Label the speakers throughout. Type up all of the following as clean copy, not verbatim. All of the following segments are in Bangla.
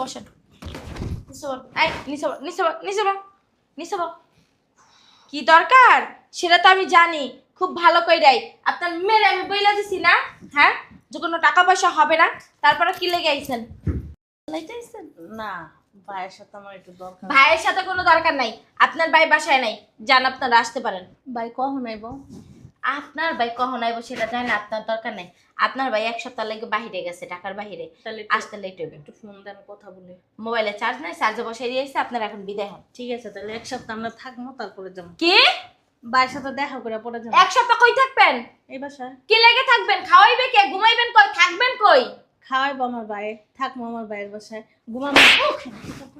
Speaker 1: বসেন। নিচে বল। কি দরকার সেটা তো আমি জানি খুব ভালো কইরাই। আপনার মেয়ে আমি বইলা দিছি না, হ্যাঁ, যে কোনো টাকা পয়সা হবে না। তারপরে কি লেগে আইছেন?
Speaker 2: না, ভাইয়ের সাথে আমার একটু দরকার।
Speaker 1: ভাইয়ের সাথে কোনো দরকার নাই। আপনার ভাই বাসায় নাই, যান আপনারা আসতে পারেন।
Speaker 2: ভাই কখন আইব?
Speaker 1: আপনার ভাই কখন আইব সেটা জানি না, আপনার দরকার নাই। আপনার ভাই এক সপ্তাহ লাগে বাহিরে গেছে, ঢাকার বাহিরে,
Speaker 2: তাহলে
Speaker 1: আসতে লেট হইবে।
Speaker 2: একটু ফোন দেন, কথা বলি।
Speaker 1: মোবাইলে চার্জ নাই, চার্জে বসাই দিয়েছে। আপনার এখন বিদায় হন।
Speaker 2: ঠিক আছে, তাহলে এক সপ্তাহ আমরা থাকবো, তারপরে যাবো।
Speaker 1: কি
Speaker 2: ভাইয়ের সাথে দেখা করে পরে যাবো।
Speaker 1: এক সপ্তাহ কই থাকবেন?
Speaker 2: এই বাসায়
Speaker 1: কি লেগে থাকবেন? খাওয়াইবে কে? ঘুমাইবেন কই? থাকবেন কই?
Speaker 2: খাওয়াইবো আমার ভাই, থাকবো আমার ভাইয়ের বাসায়, ঘুমাবো।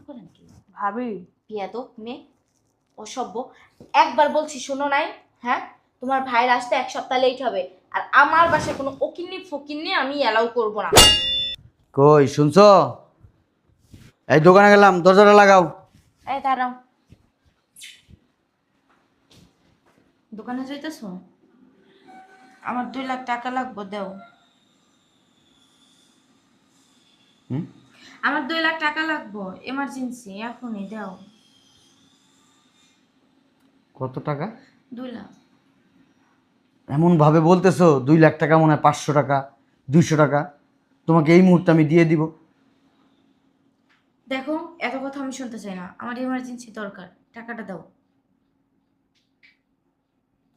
Speaker 1: করেন কি
Speaker 2: ভাবি
Speaker 1: পিয়াদব মেয়ে, অসভ্য। একবার বলছি শোনো নাই? হ্যাঁ, তোমার ভাইয়ের আসতে এক সপ্তাহ লেট হবে। আর আমার বাসায় কোনো ওকিন্নি ফকিন্নি আমি অ্যালাউ করব না।
Speaker 3: কই শুনছো? এই দোকানে গেলাম, দরজাটা লাগাও।
Speaker 1: এই দাঁড়াও, দোকানে যাইতেছো? আমার 2 লাখ টাকা লাগবে, দাও।
Speaker 3: হুম?
Speaker 1: আমার 2 লাখ টাকা লাগবে, এমার্জেন্সি, এখনই দাও।
Speaker 3: কত টাকা?
Speaker 1: 2 লাখ।
Speaker 3: এমন ভাবে বলতেছো 2 লাখ টাকা মনে হয় 500 টাকা, 200 টাকা। তোমাকে এই মুহূর্তে আমি দিয়ে দিব।
Speaker 1: দেখো, এত কথা আমি শুনতে চাই না, আমার এমার্জেন্সি দরকার, টাকাটা দাও।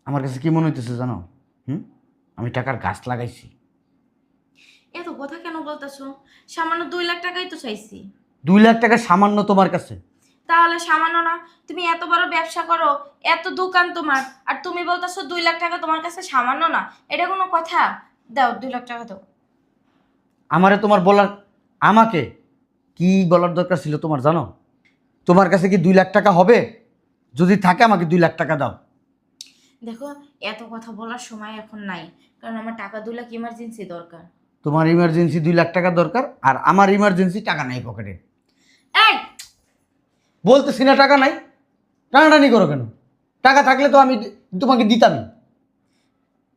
Speaker 3: আমার কাছে কি মনে হইতেছে জানো? আমি টাকার গাছ লাগাইছি।
Speaker 1: এত কথা কেন বলতেছো? সামান্য 2 লাখ টাকাই তো চাইছি।
Speaker 3: 2 লাখ টাকা সামান্য তোমার কাছে?
Speaker 1: তাহলে সামান্য না? তুমি এত বড় ব্যবসা করো, এত দোকান তোমার, আর তুমি বলতেছো 2 লাখ টাকা তোমার কাছে সামান্য না? এটা কোনো কথা? দাও, 2 লাখ টাকা দাও।
Speaker 3: আমারে তোমার বলার, আমাকে কি বলার দরকার ছিল তোমার জানো? তোমার কাছে কি 2 লাখ টাকা হবে? যদি থাকে আমাকে 2 লাখ টাকা দাও।
Speaker 1: দেখো, এত কথা বলার সময় এখন নাই, কারণ আমার টাকা 2 লাখ ইমার্জেন্সি দরকার।
Speaker 3: তোমার ইমার্জেন্সি 2 লাখ টাকা দরকার, আর আমার ইমার্জেন্সি টাকা নাই পকেটে।
Speaker 1: এই,
Speaker 3: বলতেছি না টাকা নাই, টানাটানি করো কেন? টাকা থাকলে তো আমি তোমাকে দিতামই।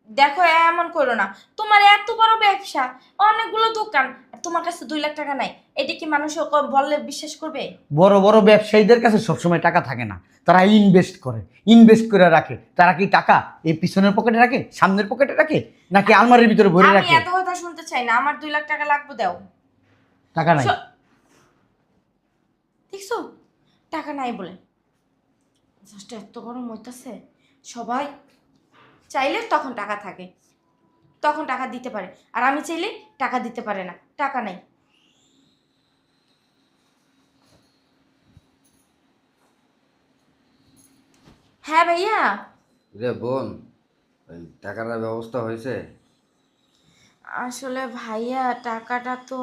Speaker 1: দেখো এমন করো না। তোমার এত বড় ব্যবসা, অনেকগুলো দোকান, আর তোমার কাছে 2 লাখ টাকা নাই, এটা কি মানুষ বললে বিশ্বাস করবে?
Speaker 3: বড় বড় ব্যবসায়ীদের কাছে সবসময় টাকা থাকে না, তারা ইনভেস্ট করে, ইনভেস্ট করে রাখে। তারা কি টাকা এই পিছনের পকেটে রাখে, সামনের পকেটে রাখে, নাকি আলমারির ভিতরে ভরে
Speaker 1: আমি
Speaker 3: রাখে?
Speaker 1: এত কথা শুনতে চাই না, আমার 2 লাখ টাকা লাগবে, দাও।
Speaker 3: টাকা নাই।
Speaker 1: দেখছো, টাকা নাই বলে জাস্ট এত গরম হইতেছে। সবাই চাইলে তখন টাকা থাকে, তখন টাকা দিতে পারে, আর আমি চাইলে টাকা দিতে পারে না। টাকা নাই। হ্যাঁ ভাইয়া।
Speaker 4: রে বোন, ওই টাকার ব্যবস্থা হয়েছে?
Speaker 1: আসলে ভাইয়া, টাকাটা তো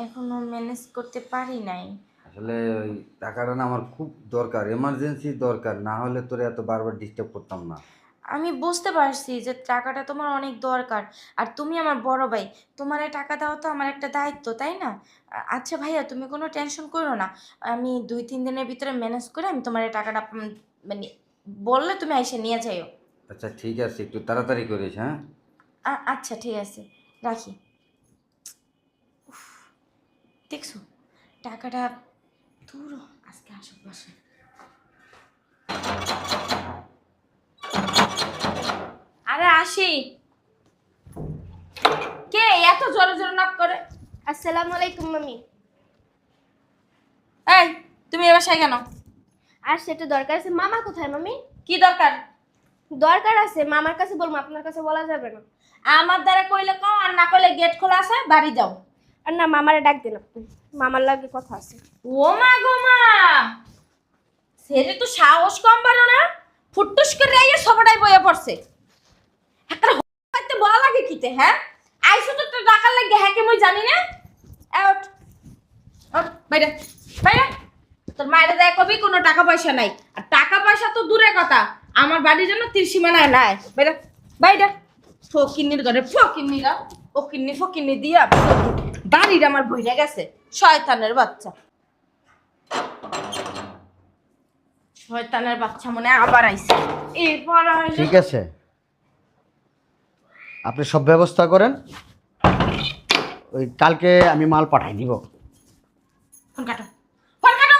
Speaker 1: এখনো ম্যানেজ করতে পারি নাই।
Speaker 4: আসলে ওই টাকাটা না আমার খুব দরকার, এমার্জেন্সি দরকার, না হলে তোরে এত বারবার ডিস্টার্ব করতাম না।
Speaker 1: আমি বুঝতে পারছি যে টাকাটা তোমার অনেক দরকার, আর তুমি আমার বড় ভাই, তোমার এই টাকা দেওয়া তো আমার একটা দায়িত্ব, তাই না? আচ্ছা ভাইয়া, তুমি কোনো টেনশন করো না। আমি 2-3 দিনের ভিতরে ম্যানেজ করে আমি তোমার এই টাকাটা মানে বললে তুমি এসে নিয়ে যাইও।
Speaker 4: আচ্ছা ঠিক আছে, একটু তাড়াতাড়ি করিস, হ্যাঁ?
Speaker 1: আচ্ছা ঠিক আছে, রাখি। উফ, দেখছো, টাকাটা দূর আজকে আসুক বাসায়। আরে আসি। কে এত জোরে জোরে নক করে?
Speaker 5: আসসালামু আলাইকুম মামি।
Speaker 1: এই, তুমি এ বাসায় কেন?
Speaker 5: আর সেটা দরকার আছে। মামা কোথায় মামি?
Speaker 1: কি দরকার?
Speaker 5: দরকার আছে, মামার কাছে বলবো, আপনার কাছে বলা যাবে না।
Speaker 1: আমার দ্বারা কইলে কও, আর না কইলে গেট খোলা আছে, বাড়ি যাও।
Speaker 5: আর না, মামারে ডাক দিন আপনি, মামার লাগে কথা আছে।
Speaker 1: ও মা গো মা, সেরে তো সাহস কম পারো না, ফুটটুস করে আইয়া সবটাই বইয়া পড়ছে। একটা হইতে বলা লাগে কিতে, হ্যাঁ? আইসো তো তো টাকা লাগে, হ্যাঁ কি মই জানি না। আউট আউট, বাইরে বাইরে। তোর মায়ের দেয় কবি কোনো টাকা পয়সা নাই, আর টাকা পয়সা তো দূরের কথা, আমার বাড়ির জন্য ত্রিসীমানায় নাই। বাইরে বাইরে। ফকিন্নির ঘরে ফকিন্নিরা, ফকিন্নি ফকিন্নি দিয়া বাড়ির আমার বইরা গেছে। শয়তানের বাচ্চা, শয়তানের বাচ্চা মনে হয় আবার আইছে। এরপর
Speaker 3: ঠিক আছে, আপনি সব ব্যবস্থা করেন, ওই কালকে আমি মাল পাঠাই দিব।
Speaker 1: ফোন কাটো, ফোন কাটো।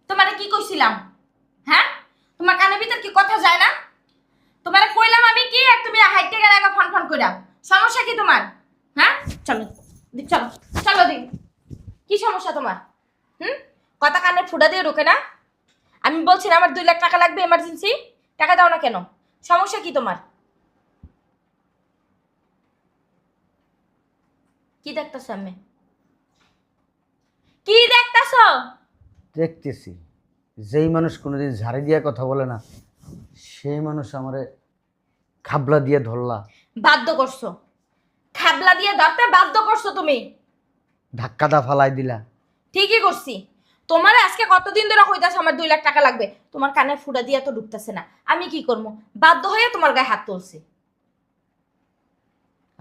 Speaker 1: তোমারে কি কইছিলাম? হ্যাঁ, তোমার কানের ভিতর কি কথা যায় না? তোমারে কইলাম আমি কি, আর তুমি হাইটে গেলে ফোন ফোন কইরা। সমস্যা কি তোমার? হ্যাঁ, চলো চলো চলো দিন। কি সমস্যা তোমার? কথা কানে ফুটা দিয়ে ঢোকে না? আমি বলছি না আমার 2 লাখ টাকা লাগবে এমার্জেন্সি, টাকা দাও না কেন? সমস্যা কি তোমার? কি দেখতেছ আমি? কি দেখতেছ?
Speaker 3: দেখতেছি যেই মানুষ কোনোদিন ঝাড়ি দিয়ে কথা বলে না, সেই মানুষ আমারে খাবলা দিয়ে ধরলা,
Speaker 1: বাধ্য করছো, খাবলা দিয়ে ধরতে বাধ্য করছো তুমি।
Speaker 3: ধাক্কা দা ফালাই দিলা।
Speaker 1: ঠিকই করছি। তোমার আজকে কতদিন ধরে কইতাছ আমার 2 লাখ টাকা লাগবে, তোমার কানে ফুটা দিয়ে তো ঢুকতেছে না। আমি কি করবো? বাধ্য হয়ে তোমার গায়ে হাত তুলছি।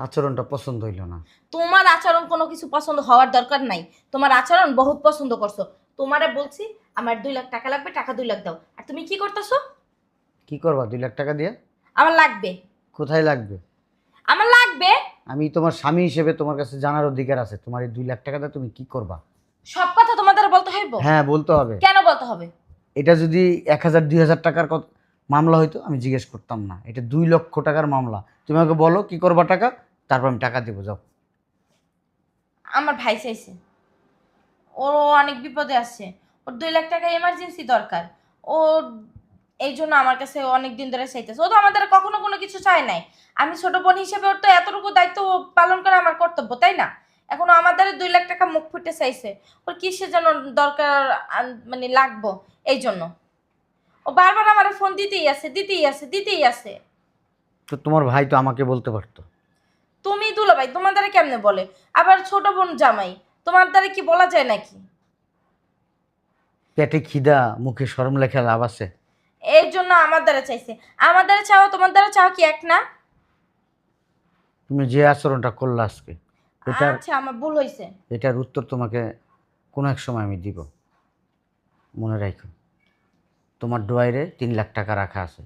Speaker 3: আচরণটা পছন্দ হইল না।
Speaker 1: তোমার আচরণ কোনো কিছু পছন্দ হওয়ার দরকার নাই। তোমার আচরণ বহুত পছন্দ করছো। তোমারে বলছি আমার 2 লাখ টাকা লাগবে, টাকা 2 লাখ দাও, আর তুমি কি করতেছো?
Speaker 3: কি করবা 2 লাখ টাকা দিয়ে?
Speaker 1: আমার লাগবে।
Speaker 3: কোথায় লাগবে?
Speaker 1: আমার লাগবে।
Speaker 3: আমি তোমার স্বামী হিসেবে তোমার কাছে জানার অধিকার আছে, তোমার এই 2 লাখ টাকা দিয়ে তুমি কি করবা?
Speaker 1: সব কথা তোমাদের বলতে হইব?
Speaker 3: হ্যাঁ বলতে হবে।
Speaker 1: কেন বলতে হবে?
Speaker 3: এটা যদি 1000 2000 টাকার মামলা হইতো আমি জিজ্ঞেস করতাম না, এটা 2 লক্ষ টাকার মামলা। তুমি আমাকে বলো কি করবা টাকা, তারপর আমি টাকা দেবো। যাও।
Speaker 1: আমার ভাই চাইছে, ওর অনেক বিপদে আছে, ওর 2 লাখ টাকা এমার্জেন্সি দরকার। ও এই জন্য আমার কাছে অনেক দিন ধরে চাইতেছে। ও তো আমাদের কখনো কোনো কিছু চায় নাই। আমি ছোট বোন হিসেবে ওর তো এতটুকু দায়িত্ব পালন করা আমার কর্তব্য, তাই না? এখন আমাদের 2 লাখ টাকা মুখ ফুটে চাইছে, ওর কিসের যেন দরকার, মানে লাগবো, এই জন্য ও বারবার আমার ফোন দিতেই আছে দিতেই আছে দিতেই আছে।
Speaker 3: তো তোমার ভাই তো আমাকে বলতে পারতো।
Speaker 1: তুমি দুলাভাই, তোমার দ্বারা কেমনে বলে? আবার ছোট বোন জামাই, তোমার দ্বারা কি বলা যায় নাকি?
Speaker 3: পেটে খিদা, মুখে শরম লেখা লাভ আছে?
Speaker 1: এর জন্য আমার দ্বারা চাইছে। আমার দ্বারা চাও তোমার দ্বারা চাও কি এক না?
Speaker 3: তুমি যে আচরণটা করলে আজকে, এটার
Speaker 1: আচ্ছা, আমার ভুল হয়েছে।
Speaker 3: এটার উত্তর তোমাকে কোনো এক সময় আমি দিব। মনে রাখো, তোমার ড্রয়ারে 3 লাখ টাকা রাখা আছে,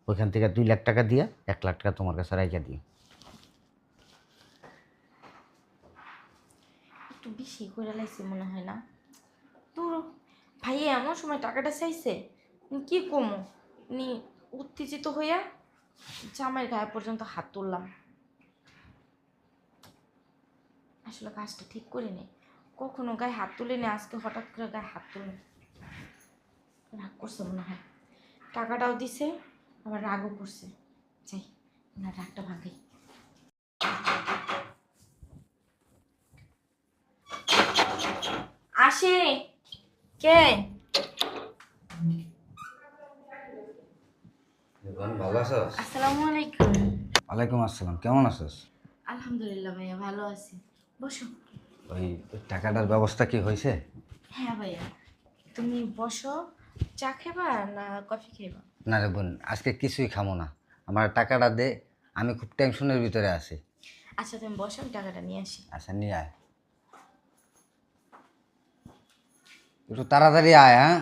Speaker 3: ওইখান থেকে 2 লাখ টাকা দিয়া 1 লাখ টাকা তোমার কাছে রাইখা দিও।
Speaker 1: একটু বেশি করে লাইছে মনে হয় না? তোর ভাই এমন সময় টাকাটা চাইছে, কি কমো নি, উত্তেজিত হইয়া জামাইয়ের গায়ে পর্যন্ত হাত তুললাম। আসলে কাজটা ঠিক করিনি, কখনো গায়ে হাত তুলিনি, আজকে হঠাৎ করে গায়ে হাত তুলে রাগ করছে মনে হয়। টাকাটাও দিছে, আবার রাগও করছে। যাই না, রাগটা ভাঙাই। আসে কে?
Speaker 4: ভালো আছো?
Speaker 1: আসসালামু আলাইকুম।
Speaker 4: ওয়ালাইকুম আসসালাম, কেমন আছোস?
Speaker 1: আলহামদুলিল্লাহ ভাইয়া, ভালো আছি। বসো।
Speaker 4: ওই টাকাটার ব্যবস্থা কি হয়েছে?
Speaker 1: হ্যাঁ ভাইয়া, তুমি বসো। চা খেবা না কফি খেবা?
Speaker 4: না রে বোন, আজকে কিছুই খামো না, আমার টাকাটা দে, আমি খুব টেনশনের ভিতরে আছি।
Speaker 1: আচ্ছা তুমি বসো, আমি টাকাটা নিয়ে আসি।
Speaker 4: আচ্ছা নিয়ে আয়, একটু তাড়াতাড়ি আয়। হ্যাঁ,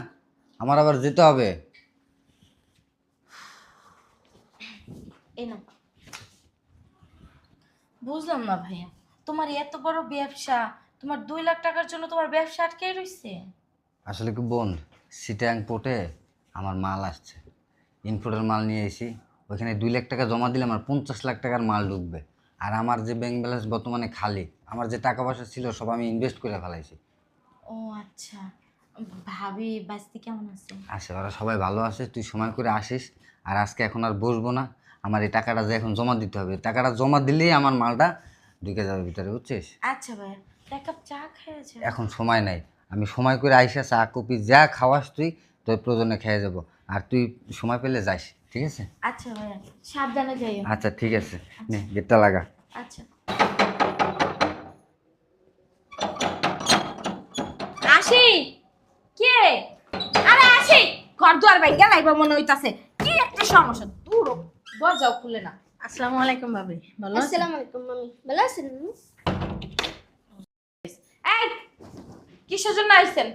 Speaker 4: আমার আবার যেতে হবে।
Speaker 1: এই নাও। বুঝলাম না ভাইয়া, তোমার এত বড় ব্যবসা, তোমার 2 লাখ টাকার জন্য তোমার ব্যবসা আটকে রইছে?
Speaker 4: আসলে কি বোন, সিটাং পোর্টে আমার মাল আসছে, ইনপুটের মাল নিয়ে এসি। ওইখানে 2 লাখ টাকা জমা দিলে আমার 50 লাখ টাকার মাল ঢুকবে। আর আমার যে ব্যাংক ব্যালেন্স বর্তমানে খালি, আমার যে টাকা পয়সা ছিল সব আমি ইনভেস্ট করে ফেলাইছি।
Speaker 1: ও আচ্ছা। ভাবি বাস্তি কেমন আছে?
Speaker 4: আচ্ছা, ওরা সবাই ভালো আছে, তুই সময় করে আসিস। আর আজকে এখন আর বসবো না, আমার এই টাকাটা যে এখন জমা দিতে হবে, টাকাটা জমা দিলেই আমার মালটা ঢুকে যাবে ভিতরে, বুঝছিস?
Speaker 1: আচ্ছা ভাইয়া, এক কাপ চা খেয়েছে?
Speaker 4: এখন সময় নাই, আমি সময় করে আইসা চা কপি যা খাওয়াস তুই তোর প্রয়োজনে খেয়ে যাব। আর তুই সময় পেলে যাস, ঠিক আছে?
Speaker 1: আচ্ছা ভাইয়া, সাবধানে যাইও।
Speaker 4: আচ্ছা ঠিক আছে, নে গেটটা লাগা।
Speaker 1: আচ্ছা। আসি কে? আরে আসি, ঘর দুয়ার ভাইঙ্গা লাইবা মনে হইতাছে। কি একটা সমস্যা, দূর দরজাও খুলে না।
Speaker 2: আসসালামু আলাইকুম ভাবি, ভালো আছেন?
Speaker 5: আসসালামু আলাইকুম মামি, ভালো আছেন?
Speaker 1: এই কিসের জন্য আইছেন?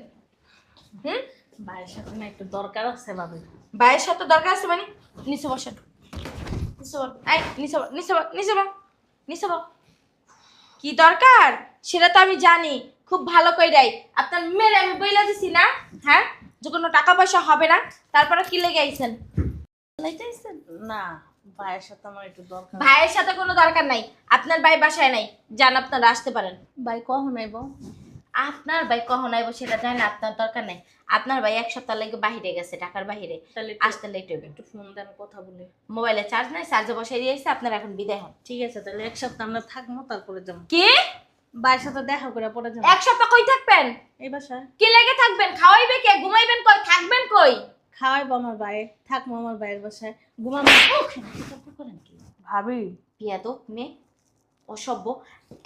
Speaker 2: ভাইয়ের সাথে না একটু দরকার আছে ভাবি।
Speaker 1: ভাইয়ের সাথে দরকার আছে মানে? নিচে বসেন, নিচে বল। এই নিচে বল, নিচে বল, নিচে বল, নিচে বল। কি দরকার সেটা তো আমি জানি, খুব ভালো কইরাই আপনার মেরে আমি বইলা দিছি না, হ্যাঁ, যে কোনো টাকা পয়সা হবে না, তারপরে কি লেগে আইছেন? লাইতে আইছেন?
Speaker 2: না, ভাইয়ের সাথে আমার একটু দরকার।
Speaker 1: ভাইয়ের সাথে কোনো দরকার নাই, আপনার ভাই বাসায় নাই, যান আপনারা আসতে পারেন।
Speaker 2: ভাই কখন আইব?
Speaker 1: আপনার ভাই কখন আইব সেটা জানি না, আপনার দরকার নাই। আপনার ভাই এক সপ্তাহ লাগে বাহিরে গেছে, ঢাকার বাহিরে,
Speaker 2: তাহলে
Speaker 1: আসতে লেট হবে।
Speaker 2: একটু ফোন দেন, কথা বলি।
Speaker 1: মোবাইলে চার্জ নাই, চার্জে বসাই দিয়েছে, আপনার এখন বিদায় হন।
Speaker 2: ঠিক আছে, তাহলে এক সপ্তাহ আমরা থাকবো, তারপরে যাবো।
Speaker 1: কি
Speaker 2: ভাইয়ের সাথে দেখা করে পরে যাবো।
Speaker 1: এক সপ্তাহ কই থাকবেন?
Speaker 2: এই বাসায়
Speaker 1: কি লেগে থাকবেন? খাওয়াইবে কে? ঘুমাইবেন কই? থাকবেন কই?
Speaker 2: খাওয়াইবো আমার ভাই, থাকবো আমার ভাইয়ের বাসায়, ঘুমাবো।
Speaker 1: করেন কি
Speaker 2: ভাবি,
Speaker 1: পিয়াদব মেয়ে, অসভ্য।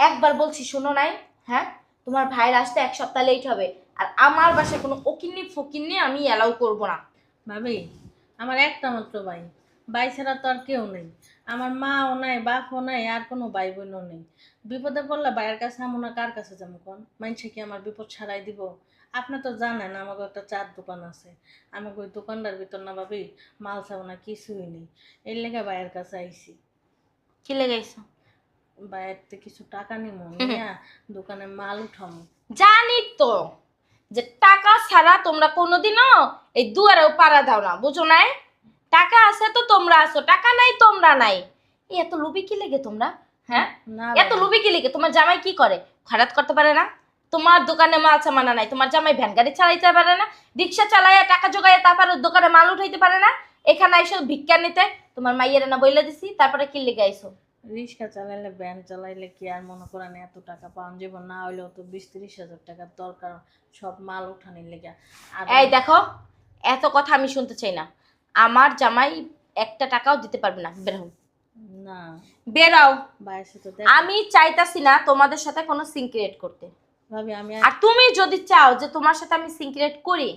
Speaker 1: একবার বলছি শোনো নাই, হ্যাঁ, তোমার ভাইয়ের আসতে এক সপ্তাহ লেট হবে, আর আমার বাসায় কোনো ওকিন্নি ফকিন্নি আমি অ্যালাউ করব না।
Speaker 2: ভাবি, আমার একটা মাত্র ভাই, ভাই ছাড়া তো আর কেউ নেই। আমার মাও নাই, বাপও নাই, আর কোনো ভাই বোনও নেই। বিপদে পড়লে ভাইয়ের কাছে আমো না, কার কাছে যাবো কোন? মানুষে কি আমার বিপদ ছাড়াই দিব? আপনি তো জানেন আমাকে একটা চার দোকান আছে, আমাকে ওই দোকানটার ভিতর না ভাবি মাল চাবো না, কিছুই নেই। এর লেগে ভাইয়ের কাছে আইছি।
Speaker 1: কি লেগাইছো?
Speaker 2: ভাইয়ের থেকে কিছু টাকা নিমো, নিয়া দোকানে মাল উঠামো।
Speaker 1: জানি তো যে টাকা ছাড়া তোমরা কোনোদিনও এই দুয়ারেও পাড়া দাও না, বুঝো নাই? টাকা আছে তো তোমরা আছো, টাকা নাই তোমরা নাই। এই এত লুবি কি লেগে তোমরা, হ্যাঁ?
Speaker 2: না
Speaker 1: এত লুবি কি লেগে? তোমার জামাই কি করে? খয়রাত করতে পারে না? তোমার দোকানে মাল সামানা নাই, তোমার জামাই ভ্যান গাড়ি চালাইতে পারে না? রিক্সা চালাইয়া টাকা জোগাইয়া তারপরে দোকানে মাল উঠাইতে পারে না? এখানে আইসো ভিক্ষা নিতে, তোমার মাইয়ের না বইলা দিছি, তারপরে কি লেগে আইসো?
Speaker 2: রিক্সা চালাইলে, ভ্যান চালাইলে কি আর মনে করেন এত টাকা পাওয়া যাবে? না হইলেও তো 20-30 হাজার টাকার দরকার সব মাল উঠানির লেগে। আর
Speaker 1: এই দেখো, এত কথা আমি শুনতে চাই না। আমার জামাই একটা টাকাও দিতে পারবে না, বের হও।
Speaker 2: না,
Speaker 1: বেরাও।
Speaker 2: ভাইয়ের সাথে
Speaker 1: আমি চাইতাছি না তোমাদের সাথে কোনো সিনক্রিয়েট করতে।
Speaker 2: ভাবি আমি
Speaker 1: আর তুমি যদি চাও যে তোমার সাথে আমি সিনক্রিয়েট করি,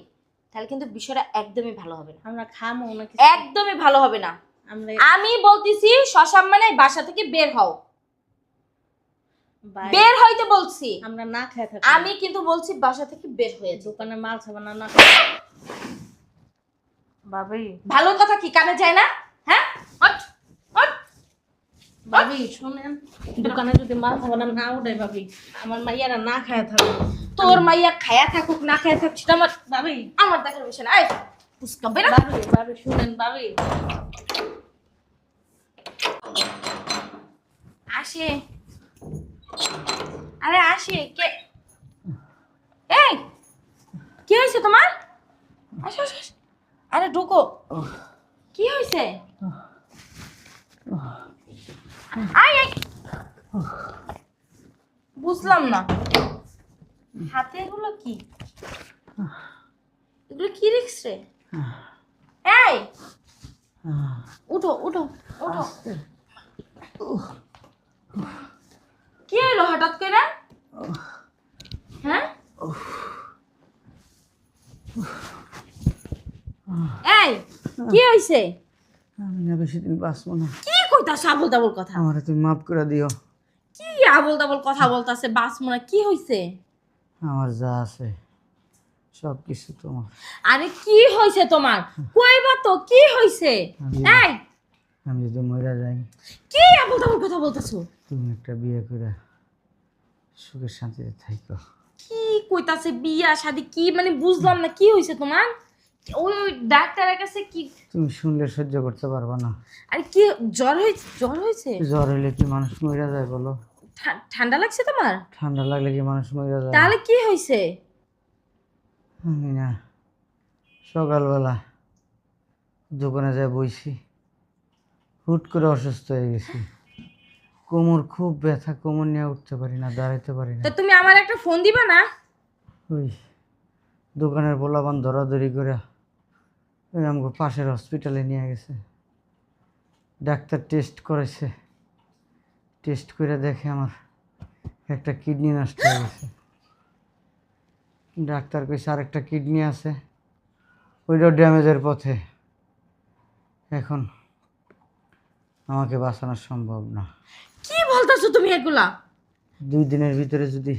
Speaker 1: তাহলে কিন্তু বিষয়টা একদমই ভালো হবে না,
Speaker 2: আমরা খামো নাকি?
Speaker 1: একদমই ভালো হবে না।
Speaker 2: আমরা
Speaker 1: আমি বলতেছি সসম্মানে বাসা থেকে বের হও,
Speaker 2: ভাই,
Speaker 1: বের হইতে বলছি।
Speaker 2: আমরা না খেয়ে থাকি।
Speaker 1: আমি কিন্তু বলছি বাসা থেকে বের হয়ে যাও।
Speaker 2: দোকানে মাল খাবো না, না। ভাবি,
Speaker 1: ভালো কথা কি কানে যায় না? হ্যাঁ, হট হট।
Speaker 2: ভাবি শুনেন, দোকানে যদি মাল খাবো না, না উঠাই ভাবি, আমার মাইয়ারা না খায় থাকবে।
Speaker 1: তোর মাইয়া খায়া থাকুক না খায়া থাকুক সেটা আমার
Speaker 2: ভাবি,
Speaker 1: আমার দেখার বিষয় না। এই ফুসকা বেরা।
Speaker 2: ভাবি, ভাবি শুনেন ভাবি।
Speaker 1: আসে, আরে আসে কে? এই কি হয়েছে তোমার? আসো আসো আসো। আরে ঢুকো। কি হয়েছে? আই আই, বুঝলাম না, হাতে এগুলো কি? এগুলো কি রিক্স রে? এই উঠো উঠো উঠো। কি হলো হঠাৎ করে? হ্যাঁ, এই কি হইছে?
Speaker 3: আমি না বেশি দিন বাঁচবো না।
Speaker 1: কি কইতাছ আবল তাবল কথা?
Speaker 3: আমার তুমি মাফ করে দিও।
Speaker 1: কি আবল তাবল কথা বলতাছে? বাস মনে কি হইছে?
Speaker 3: আমার যা আছে সব কিছু তোমার।
Speaker 1: আরে কি হইছে তোমার? কইবা তো কি হইছে? এই
Speaker 3: আমি যদি মরে যাই,
Speaker 1: কি আবল তাবল কথা বলতাছো?
Speaker 3: তুমি একটা বিয়ে করে সুখের শান্তিতে থাকো।
Speaker 1: কি কইতাছে বিয়া শাদি? কি মানে বুঝলাম না, কি হইছে তোমার? ওই ওই ডাক্তারের কাছে কি?
Speaker 3: তুমি শুনলে সহ্য করতে পারবা না।
Speaker 1: আরে কি জ্বর হইছে? জ্বর হইছে?
Speaker 3: জ্বর হলে কি মানুষ মরে যায় বলো?
Speaker 1: ঠান্ডা লাগছে তোমার?
Speaker 3: ঠান্ডা লাগলে কি মানুষ মরে যায়?
Speaker 1: তাহলে কি হইছে?
Speaker 3: আমি না সকালবেলা দোকানে যায় বইছি, হুট করে অসুস্থ হয়ে গেছি। কোমর খুব ব্যথা, কোমর নিয়ে উঠতে পারি না, দাঁড়াইতে পারি না।
Speaker 1: তো তুমি আমার একটা ফোন দিবা না?
Speaker 3: ওই দোকানের পোলাপান ধরাধরি করে ওই আমাকে পাশের হসপিটালে নিয়ে গেছে। ডাক্তার টেস্ট করেছে, টেস্ট করে দেখে আমার একটা কিডনি নষ্ট হয়ে গেছে। ডাক্তার কইছে আর একটা কিডনি আছে, ওইটাও ড্যামেজের পথে। এখন আমাকে বাঁচানো সম্ভব না।
Speaker 1: কি বলতাছো তুমি এগুলা?
Speaker 3: 2 দিনের ভিতরে যদি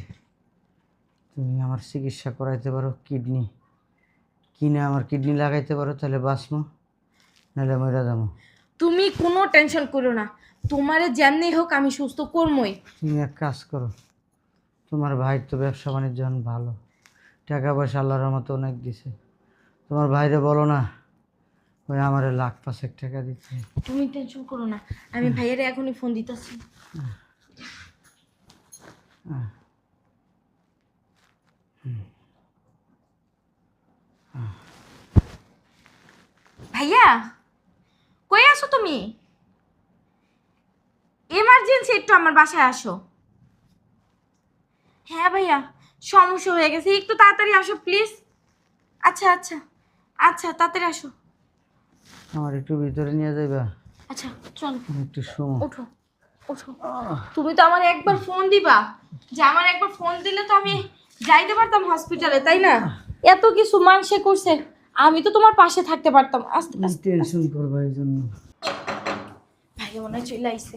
Speaker 3: তুমি আমার চিকিৎসা করাইতে পারো, কিডনি কিনে আমার কিডনি লাগাইতে পারো, তাহলে বাঁচবো, নাহলে মরে যাবো।
Speaker 1: তুমি কোনো টেনশন করো না, তোমারে যেমনি হোক আমি সুস্থ করমই।
Speaker 3: তুমি এক কাজ করো, তোমার ভাই তো ব্যবসা বাণিজ্য এখন ভালো, টাকা পয়সা আল্লাহর রহমতে অনেক দিছে। তোমার ভাইরে বলো না ওই আমারে লাখ 5 টাকা দিচ্ছে।
Speaker 1: তুমি টেনশন করো না, আমি ভাইয়ের এখনই ফোন দিতেছি। ভাইয়া কই আসো তুমি? এমার্জেন্সি একটু আমার বাসায় আসো। হ্যাঁ ভাইয়া, সমস্যা হয়ে গেছে, একটু তাড়াতাড়ি আসো প্লিজ। আচ্ছা আচ্ছা আচ্ছা, তাড়াতাড়ি আসো।
Speaker 3: আমার একটু ভিতরে নিয়ে যাইবা?
Speaker 1: আচ্ছা চলো,
Speaker 3: একটু সময়।
Speaker 1: ওঠো ওঠো। তুমি তো আমার একবার ফোন দিবা, যে আমার একবার ফোন দিলে তো আমি যাইতে পারতাম হসপিটালে, তাই না? এত কিছু মানুষে করছে, আমি তো তোমার পাশে থাকতে পারতাম। আস্তে আস্তে।
Speaker 3: টেনশন করবা এই জন্য?
Speaker 1: ভাইয়া মনে হয় চলে আইছে।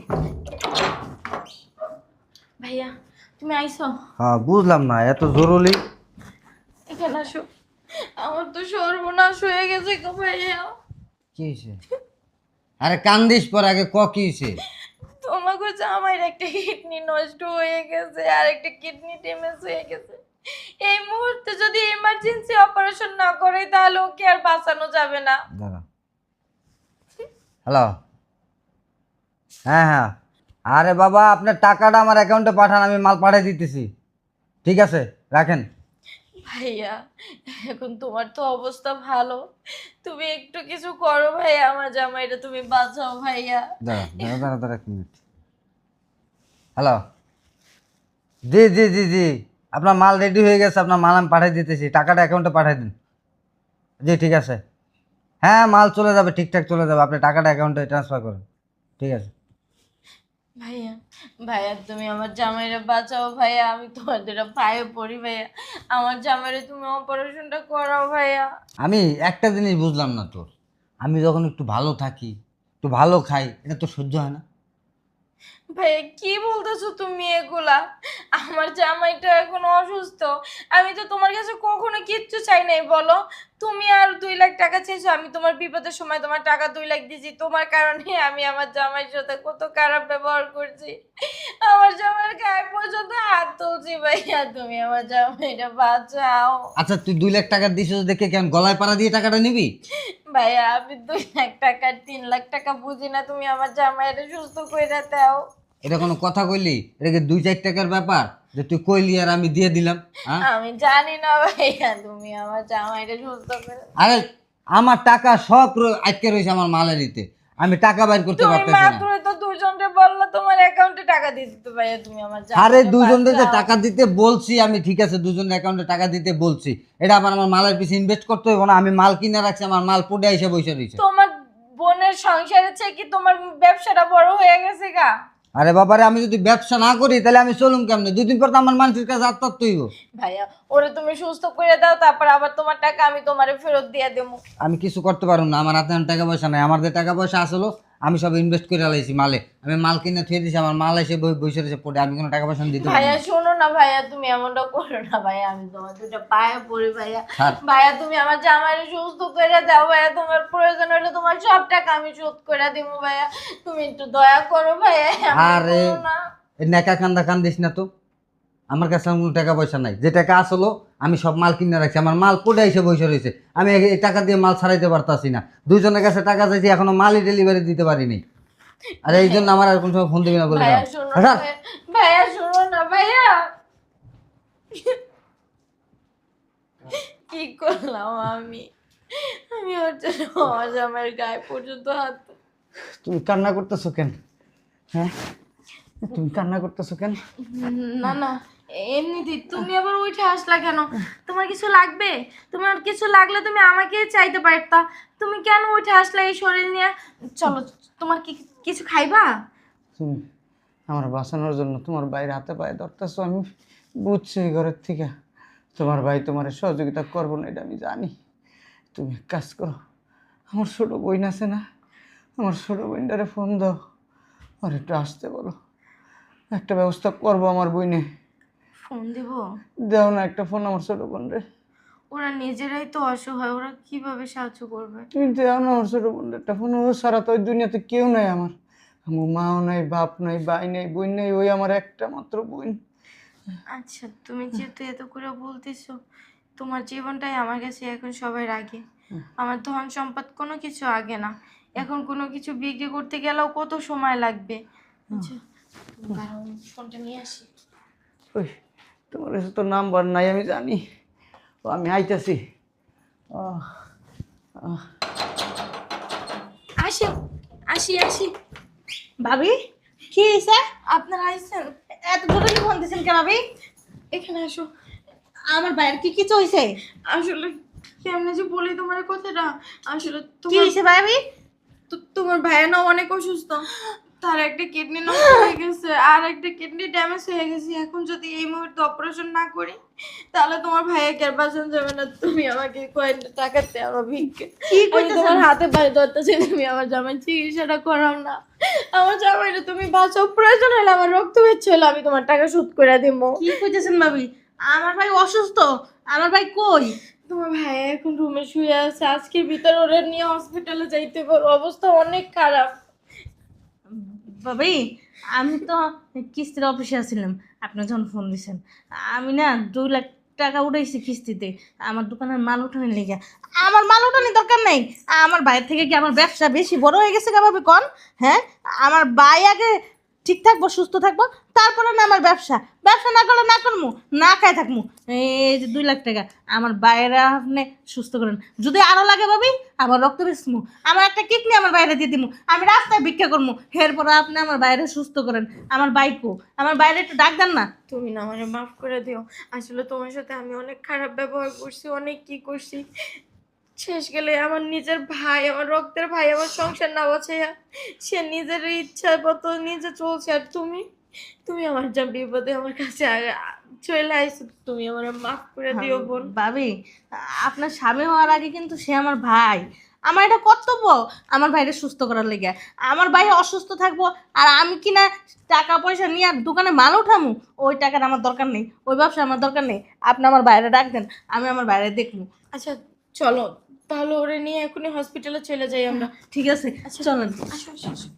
Speaker 1: ভাইয়া তুমি আইছো?
Speaker 4: হ্যাঁ বুঝলাম না, এত জরুরি।
Speaker 1: এখানে আসো, আমার তো সর্বনাশ হয়ে গেছে গো ভাইয়া।
Speaker 4: কি হয়েছে? আরে কান্দিস পর আগে কি হয়েছে?
Speaker 1: তোমাকে জামাইয়ের একটা কিডনি নষ্ট হয়ে গেছে, আর একটা কিডনি ড্যামেজ হয়ে গেছে। এই মুহূর্তে যদি ইমার্জেন্সি অপারেশন না করে তাহলে ওকে আর বাঁচানো যাবে না।
Speaker 4: দাঁড়া। হ্যালো, হ্যাঁ হ্যাঁ, আরে বাবা আপনার টাকাটা আমার অ্যাকাউন্টে পাঠান, আমি মাল পাঠিয়ে দিতেছি। ঠিক আছে রাখেন।
Speaker 1: ভাইয়া এখন তোমার তো অবস্থা ভালো, তুমি একটু কিছু করো ভাইয়া, আমার জামাইটা তুমি বাঁচাও ভাইয়া।
Speaker 4: দাঁড়া দাঁড়া দাঁড়া দাঁড়া এক মিনিট। হ্যালো, জি জি জি জি, আপনার মাল রেডি হয়ে গেছে, আপনার মাল আমি পাঠিয়ে দিতেছি, টাকাটা অ্যাকাউন্টে পাঠিয়ে দিন। জি ঠিক আছে, হ্যাঁ মাল চলে যাবে, ঠিকঠাক চলে যাবে, আপনি টাকাটা অ্যাকাউন্টে ট্রান্সফার করুন। ঠিক আছে
Speaker 1: ভাইয়া ভাইয়া তুমি আমার জামাইরে বাঁচাও ভাইয়া, আমি তোমার দুটা পায়ে পড়ি ভাইয়া, আমার জামাইরে তুমি অপারেশনটা করাও ভাইয়া।
Speaker 4: আমি একটা জিনিস বুঝলাম না তোর, আমি যখন একটু ভালো থাকি, একটু ভালো খাই, এটা তো সহ্য হয় না?
Speaker 1: ভাইয়া কি বলতেছো তুমি এগুলা? আমার জামাইটা এখন অসুস্থ, আমি তো তোমার কাছে কখনো কিচ্ছু চাই নাই বলো। তুমি আর 2 লাখ টাকা চাইছো, আমি তোমার বিপদের সময় তোমার টাকা 2 লাখ দিয়েছি, তোমার কারণে আমি আমার জামাইয়ের সাথে কত খারাপ ব্যবহার করছি, আমার জামাইয়ের গায়ে পর্যন্ত হাত তুলছি। ভাইয়া তুমি আমার জামাইটা বাঁচাও।
Speaker 4: আচ্ছা তুই 2 লাখ টাকা দিছিস দেখে কেন গলায় পাড়া দিয়ে টাকাটা নিবি?
Speaker 1: ভাইয়া আমি 2 লাখ টাকা 3 লাখ টাকা বুঝি না, তুমি আমার জামাইটা সুস্থ করে দাও।
Speaker 4: এটা কোনো কথা কইলি? এটা কি 2-4 টাকার ব্যাপার যে তুই কইলি আর আমি দিয়ে দিলাম? হ্যাঁ
Speaker 1: আমি জানি না ভাইয়া, তুমি আমার জামাইটা সুস্থ করে।
Speaker 4: আরে আমার টাকা সব আটকে রয়েছে আমার মালের দিতে, আমি টাকা বাইর করতে
Speaker 1: তুমি
Speaker 4: পারতেছি না।
Speaker 1: মাত্রই তো দুজনকে বললা তোমার অ্যাকাউন্টে টাকা দিয়ে দিতে, ভাইয়া তুমি আমার
Speaker 4: আরে
Speaker 1: জামাইটা
Speaker 4: দুজনকে যে
Speaker 1: বাঁচাও।
Speaker 4: টাকা দিতে বলছি আমি, ঠিক আছে দুজনের অ্যাকাউন্টে টাকা দিতে বলছি, এটা আবার আমার মালের পিছনে ইনভেস্ট করতে হবে না? আমি মাল কিনে রাখছি, আমার মাল পড়ে এসে বসে রয়েছে।
Speaker 1: তোমার বোনের সংসারের চেয়ে কি তোমার ব্যবসাটা বড় হয়ে গেছে গা?
Speaker 4: আরে বাবারে আমি যদি ব্যবসা না করি তাহলে আমি চলুম কেমনে? 2 দিন পর তো আমার মানুষের কাছে আত্মার তৈব।
Speaker 1: ভাইয়া ওরে তুমি সুস্থ করে দাও, তারপর আবার তোমার টাকা আমি তোমারে ফেরত দিয়ে দেবো।
Speaker 4: আমি কিছু করতে পারবো না, আমার হাতে এখন টাকা পয়সা নাই, আমার যে টাকা পয়সা আসলো আমি সব ইনভেস্ট করে লাইছি মালে, আমি মাল কিনে থুয়ে দিছি, আমার মাল এসে বসে রয়েছে পড়ে, আমি কোনো টাকা পয়সা দিতে পারবো
Speaker 1: ভাইয়া
Speaker 4: না।
Speaker 1: শোনো না ভাইয়া, তুমি এমনটা করো না ভাইয়া, আমি তোমার দুটো পায়ে পড়ি ভাইয়া।
Speaker 4: ছাড়।
Speaker 1: ভাইয়া তুমি আমার জামাইরে সুস্থ করে দাও ভাইয়া, তোমার প্রয়োজন হলে তোমার সব টাকা আমি শোধ করে দিব ভাইয়া, তুমি একটু দয়া করো ভাইয়া, এমন
Speaker 4: আরে
Speaker 1: করো না।
Speaker 4: এই নেকা কান্দা কান্দিস না তো, আমার কাছে এখন কোনো টাকা পয়সা নাই, যে টাকা আসলো আমি সব মাল কিনে রাখছি, আমার মাল পড়ে এসে বসে রয়েছে, আমি এই টাকা দিয়ে মাল ছাড়াইতে পারতাছি না, দুজনের কাছে টাকা চাইছি এখনো মালই ডেলিভারি দিতে পারিনি। আর এই জন্য আমার আর কোনো সময় ফোন দিবি না বলে
Speaker 1: ভাইয়া
Speaker 4: দিলাম।
Speaker 1: শোনো
Speaker 4: আচ্ছা,
Speaker 1: না ভাইয়া শোনো না ভাইয়া, কি করলাম আমি? আমি হচ্ছে আমার জামাইয়ের গায়ে পর্যন্ত হাত।
Speaker 3: তুমি কান্না করতেছো কেন? হ্যাঁ তুমি কান্না করতেছো কেন?
Speaker 1: না না এমনিতেই, তুমি আবার উঠে আসলা কেন? তোমার কিছু লাগবে? তোমার কিছু লাগলে তুমি আমাকেই চাইতে পারতা, তুমি কেন উঠে আসলা এই শরীর নিয়ে? চলো, তোমার কি কিছু খাইবা?
Speaker 3: তুমি আমার বাঁচানোর জন্য তোমার বাইরে হাতে পায়ে ধরতেছো, আমি বুঝছি এই ঘরের থেকে তোমার ভাই তোমার সহযোগিতা করবো না, এটা আমি জানি। তুমি এক কাজ করো, আমার ছোটো বোন আছে না, আমার ছোটো বোনটারে ফোন দাও, আর একটু আসতে বলো, একটা ব্যবস্থা করবো আমার বইনে।
Speaker 1: ফোন দিব?
Speaker 3: দাও না একটা ফোন আমার ছোটো বোন রে।
Speaker 1: ওরা নিজেরাই তো অসহায়, ওরা কিভাবে সাহায্য করবে?
Speaker 3: তুমি দাও না আমার ছোটো বোন একটা ফোন, ও সারা তো ওই দুনিয়াতে কেউ নাই আমার, আমার মাও নাই, বাপ নাই, ভাই নাই, বোন নাই, ওই আমার একটা মাত্র বোন,
Speaker 6: আচ্ছা, তুমি যেহেতু এত করে বলতেছো, তোমার জীবনটাই আমার কাছে এখন সবার আগে। আমার ধন সম্পদ কোনো কিছু আগে না। এখন কোনো কিছু বিক্রি করতে গেলেও কত সময় লাগবে। আচ্ছা, তুমি দাঁড়াও, আমি ফোনটা নিয়ে আসি।
Speaker 3: ওই তোমার কাছে তো নাম্বার নাই আমি জানি। ও আমি আইতাছি।
Speaker 6: আসি আসি আসি।
Speaker 2: ভাবি কি হয়েছে?
Speaker 6: আপনারা আইছেন?
Speaker 2: এত জরুরি ফোন দিয়েছেন কে ভাবি?
Speaker 6: এখানে আসো।
Speaker 2: আমার ভাইয়ের কি কিছু হয়েছে?
Speaker 6: আসলে কেমনে যে বলি তোমার কথাটা, আসলে
Speaker 2: কি
Speaker 6: তোমার
Speaker 2: হয়েছে ভাবি?
Speaker 6: তোমার ভাইয়া না অনেক অসুস্থ। তার একটা কিডনি নষ্ট হয়ে গেছে আর একটা কিডনি ড্যামেজ হয়ে গেছে। এখন যদি এই মুহূর্তে অপারেশন না করি তাহলে তোমার ভাইয়াকে আর বাঁচানো যাবে না। তুমি আমাকে কয়েক টাকা দেও, আমার ভিক্ষে।
Speaker 2: কি
Speaker 6: আমি
Speaker 2: কইতেছেন?
Speaker 6: তোমার হাতে পায়ে ধরতেছি, তুমি আমার জামাই চিকিৎসাটা করাও না। আমার জামাইটা তুমি বাঁচাও, প্রয়োজন হলে আমার রক্ত বেচ্ছে হলে আমি তোমার টাকা শোধ করে দেবো।
Speaker 2: কি কইতেছেন ভাবি? আমার ভাই অসুস্থ। আমার ভাই কই?
Speaker 6: তোমার ভাই এখন রুমে শুয়ে আছে, আজকের ভিতর ওরে নিয়ে হসপিটালে যাইতে পারো, অবস্থা অনেক খারাপ।
Speaker 2: ভাবি আমি তো কিস্তির অফিসে আছিলাম, আপনি যখন ফোন দিয়েছেন। আমি না 2 লাখ টাকা উঠাইছি কিস্তিতে আমার দোকানের মাল উঠানোর লেগে। আমার মাল উঠানোর দরকার নেই। আমার বাইরে থেকে কি আমার ব্যবসা বেশি বড় হয়ে গেছে ভাবি কন? হ্যাঁ, আমার ভাই আগে ঠিক থাকবো, সুস্থ থাকবো, তারপরে না আমার ব্যবসা। ব্যবসা না করলে না করবো, না খাই থাকবো। এই যে 2 লাখ টাকা আমার বাইরে আপনি সুস্থ করেন। যদি আরো লাগে ভাবি আমার রক্ত বেচমু, আমার একটা কিডনি আমার বাইরে দিয়ে দিমু, আমি রাস্তায় ভিক্ষা করবো। এরপরে আপনি আমার বাইরে সুস্থ করেন। আমার বাইকও আমার বাইরে একটু ডাক দেন না।
Speaker 6: তুমি না আমারে মাফ করে দিও। আসলে তোমার সাথে আমি অনেক খারাপ ব্যবহার করছি, অনেক কি করছি। শেষ গেলে আমার নিজের ভাই, আমার রক্তের ভাই, আমার সংসার না বাঁচাইয়া সে নিজের ইচ্ছা মতো নিজে চলছে। আর তুমি তুমি আমার যা বিপদে আমার কাছে চলে আইছো, তুমি আমার মাফ করে দিও বোন।
Speaker 2: ভাবি আপনার স্বামী হওয়ার আগে কিন্তু সে আমার ভাই। আমার এটা কর্তব্য আমার ভাইরে সুস্থ করার লেগে। আমার ভাই অসুস্থ থাকবো আর আমি কি না টাকা পয়সা নিয়ে আর দোকানে মাল উঠামু? ওই টাকার আমার দরকার নেই, ওই ব্যবসা আমার দরকার নেই। আপনি আমার বাইরে ডাক দেন, আমি আমার বাইরে দেখবো।
Speaker 6: আচ্ছা চলো তাহলে ওরে নিয়ে এখনই হসপিটালে চলে যাই আমরা।
Speaker 2: ঠিক আছে, চলেন।
Speaker 6: আসো আসো আসো।